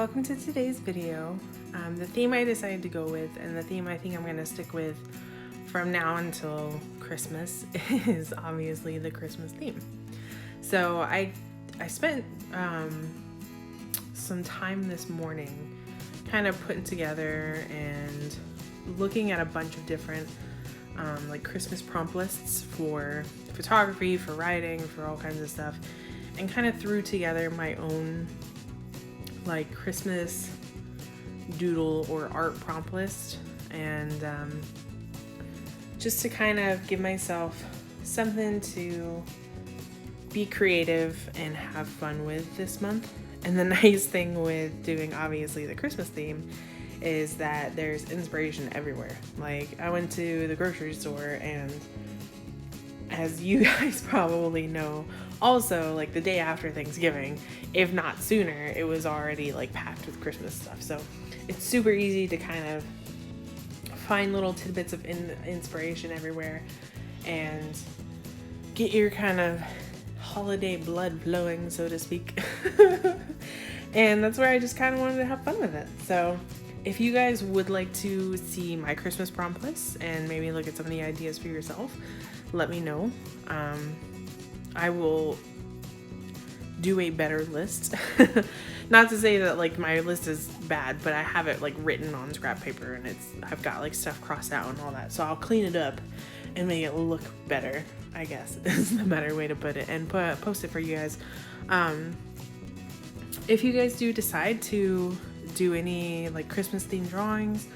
welcome to today's video. The theme I decided to go with, and the theme I think I'm going to stick with from now until Christmas, is obviously the Christmas theme. So I spent some time this morning kind of putting together and looking at a bunch of different like Christmas prompt lists for photography, for writing, for all kinds of stuff, and kind of threw together my own like Christmas doodle or art prompt list, and just to kind of give myself something to be creative and have fun with this month. And the nice thing with doing obviously the Christmas theme is that there's inspiration everywhere. Like, I went to the grocery store, and as you guys probably know, also like the day after Thanksgiving, if not sooner, it was already like packed with Christmas stuff. So it's super easy to kind of find little tidbits of inspiration everywhere and get your kind of holiday blood flowing, so to speak. And that's where I just kind of wanted to have fun with it. So if you guys would like to see my Christmas prompt list and maybe look at some of the ideas for yourself, let me know. I will do a better list. Not to say that like my list is bad, but I have it like written on scrap paper, and I've got like stuff crossed out and all that. So I'll clean it up and make it look better, I guess is the better way to put it, and post it for you guys. If you guys do decide to do any like Christmas themed drawings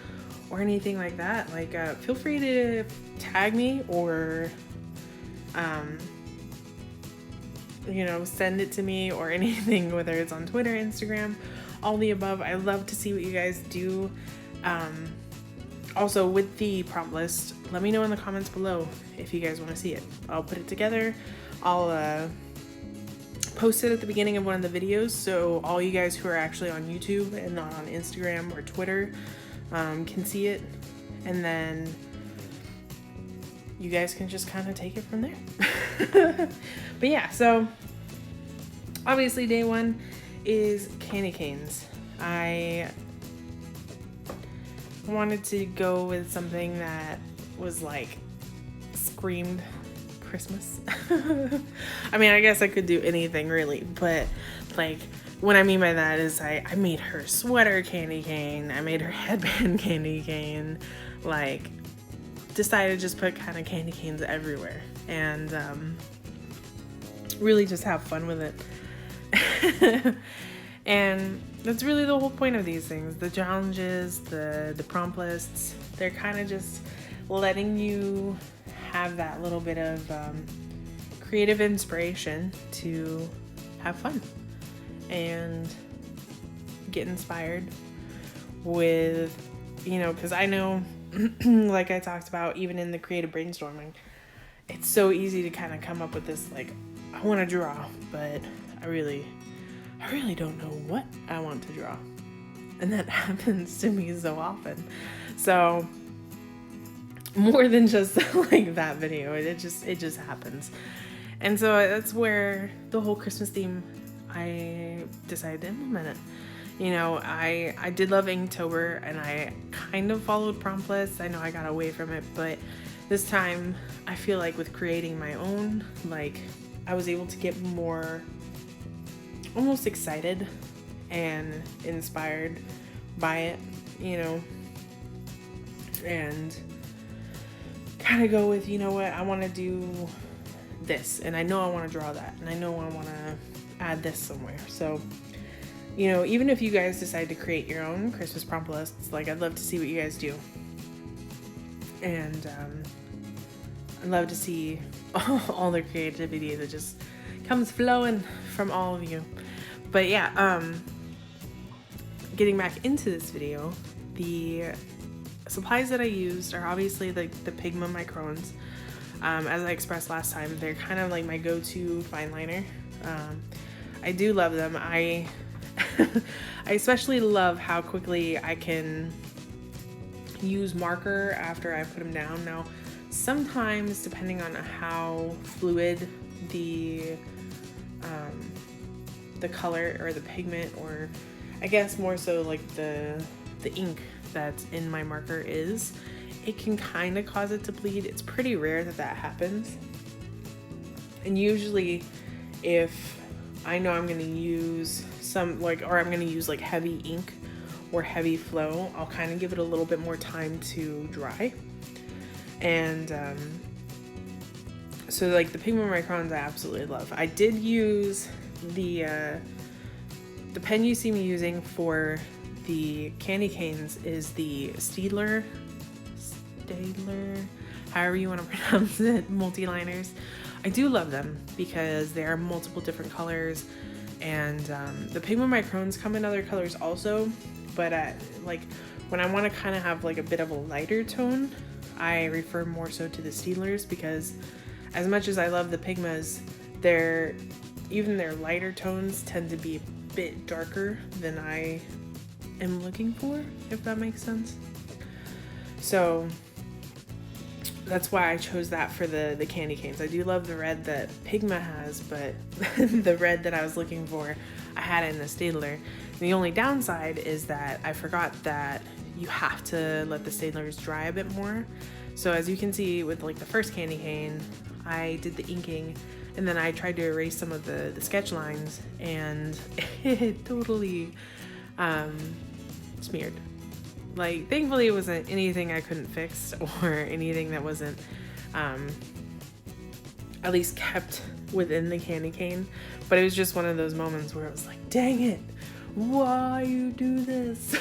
or anything like that, like feel free to tag me or send it to me or anything, whether it's on Twitter, Instagram, all the above. I love to see what you guys do. Also, with the prompt list, let me know in the comments below if you guys want to see it. I'll put it together. I'll post it at the beginning of one of the videos, so all you guys who are actually on YouTube and not on Instagram or Twitter can see it, and then you guys can just kind of take it from there. But yeah, so obviously day one is candy canes. I wanted to go with something that was like screamed Christmas. I mean, I guess I could do anything really, but like what I mean by that is I made her sweater candy cane, I made her headband candy cane, like decided to just put kind of candy canes everywhere and really just have fun with it. And that's really the whole point of these things. The challenges, the prompt lists, they're kind of just letting you have that little bit of creative inspiration to have fun and get inspired with, because I know like I talked about, even in the creative brainstorming, it's so easy to kind of come up with this like, I want to draw, but I really don't know what I want to draw, and that happens to me so often. So more than just like that video, it just happens. And so that's where the whole Christmas theme, I decided to implement it. I did love Inktober, and I kind of followed prompt lists. I know I got away from it, but this time I feel like with creating my own, like I was able to get more almost excited and inspired by it, and kind of go with, what, I want to do this, and I know I want to draw that, and I know I want to add this somewhere. So even if you guys decide to create your own Christmas prompt lists, like I'd love to see what you guys do. And I'd love to see all the creativity that just comes flowing from all of you. But yeah, getting back into this video, the supplies that I used are obviously like the Pigma microns. As I expressed last time, they're kind of like my go-to fine liner. I do love them. I especially love how quickly I can use marker after I put them down. Now, sometimes depending on how fluid the color or the pigment or I guess more so like the ink that's in my marker it can kind of cause it to bleed. It's pretty rare that that happens. And usually if I know I'm going to use I'm going to use like heavy ink or heavy flow, I'll kind of give it a little bit more time to dry. And so like the Pigma microns I absolutely love. I did use the pen you see me using for the candy canes is the Staedtler, however you want to pronounce it, multi-liners. I do love them because they are multiple different colors, and the Pigma microns come in other colors also, but like when I want to kind of have like a bit of a lighter tone, I refer more so to the Staedtlers, because as much as I love the Pigmas, even their lighter tones tend to be a bit darker than I am looking for, if that makes sense. So that's why I chose that for the candy canes. I do love the red that Pigma has, but the red that I was looking for, I had it in the Staedtler. The only downside is that I forgot that you have to let the Staedtlers dry a bit more. So as you can see with like the first candy cane, I did the inking and then I tried to erase some of the sketch lines, and it totally smeared. Like, thankfully it wasn't anything I couldn't fix or anything that wasn't at least kept within the candy cane, but it was just one of those moments where it was like, dang it, why you do this?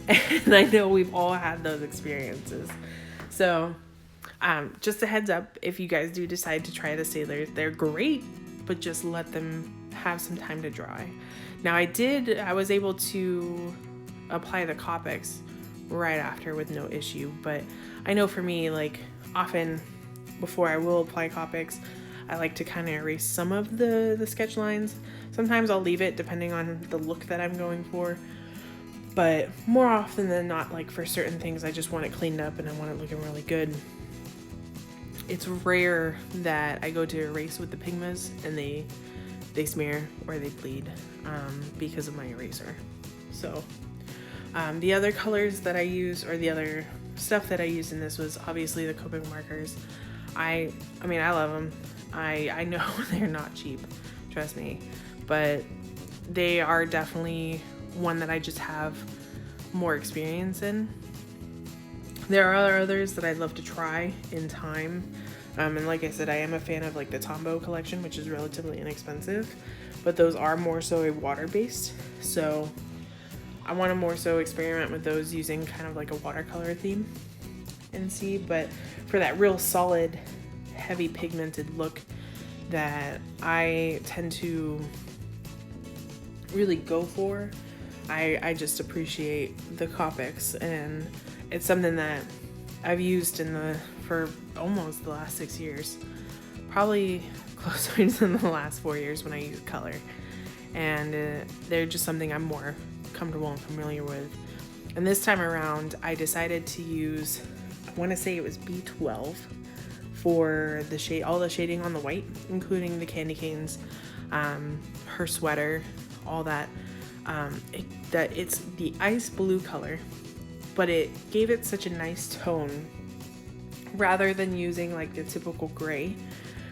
And I know we've all had those experiences. So just a heads up, if you guys do decide to try the Staedtlers, they're great, but just let them have some time to dry. Now I was able to apply the copics right after with no issue, but I know for me, like, often before I will apply copics, I like to kind of erase some of the sketch lines. Sometimes I'll leave it depending on the look that I'm going for, but more often than not, like for certain things, I just want it cleaned up and I want it looking really good. It's rare that I go to erase with the Pigmas and they smear or they bleed because of my eraser. So the other colors that I use, or the other stuff that I used in this, was obviously the Copic markers. I mean, I love them. I know they're not cheap, trust me, but they are definitely one that I just have more experience in. There are others that I'd love to try in time. And like I said, I am a fan of like the Tombow collection, which is relatively inexpensive, but those are more so a water-based. So I want to more so experiment with those using kind of like a watercolor theme and see. But for that real solid, heavy pigmented look that I tend to really go for, I just appreciate the Copics, and it's something that I've used for almost the last 6 years, probably closer to the last 4 years when I use color, and they're just something I'm more comfortable and familiar with. And this time around, I decided to use, I want to say it was B12 for the shade, all the shading on the white, including the candy canes, her sweater, all that. It's the ice blue color, but it gave it such a nice tone rather than using like the typical gray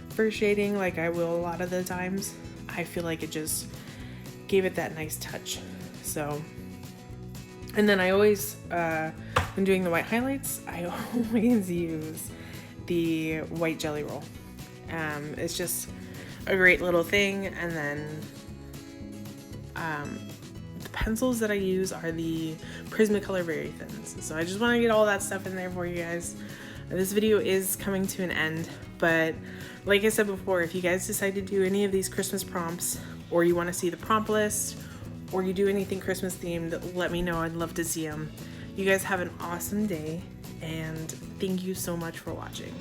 for shading like I will a lot of the times. I feel like it just gave it that nice touch. So, and then I always, when doing the white highlights, I always use the white jelly roll. It's just a great little thing. And then the pencils that I use are the Prismacolor Very Thins. So I just want to get all that stuff in there for you guys. This video is coming to an end, but like I said before, if you guys decide to do any of these Christmas prompts, or you want to see the prompt list, or you do anything Christmas themed, let me know. I'd love to see them. You guys have an awesome day, and thank you so much for watching.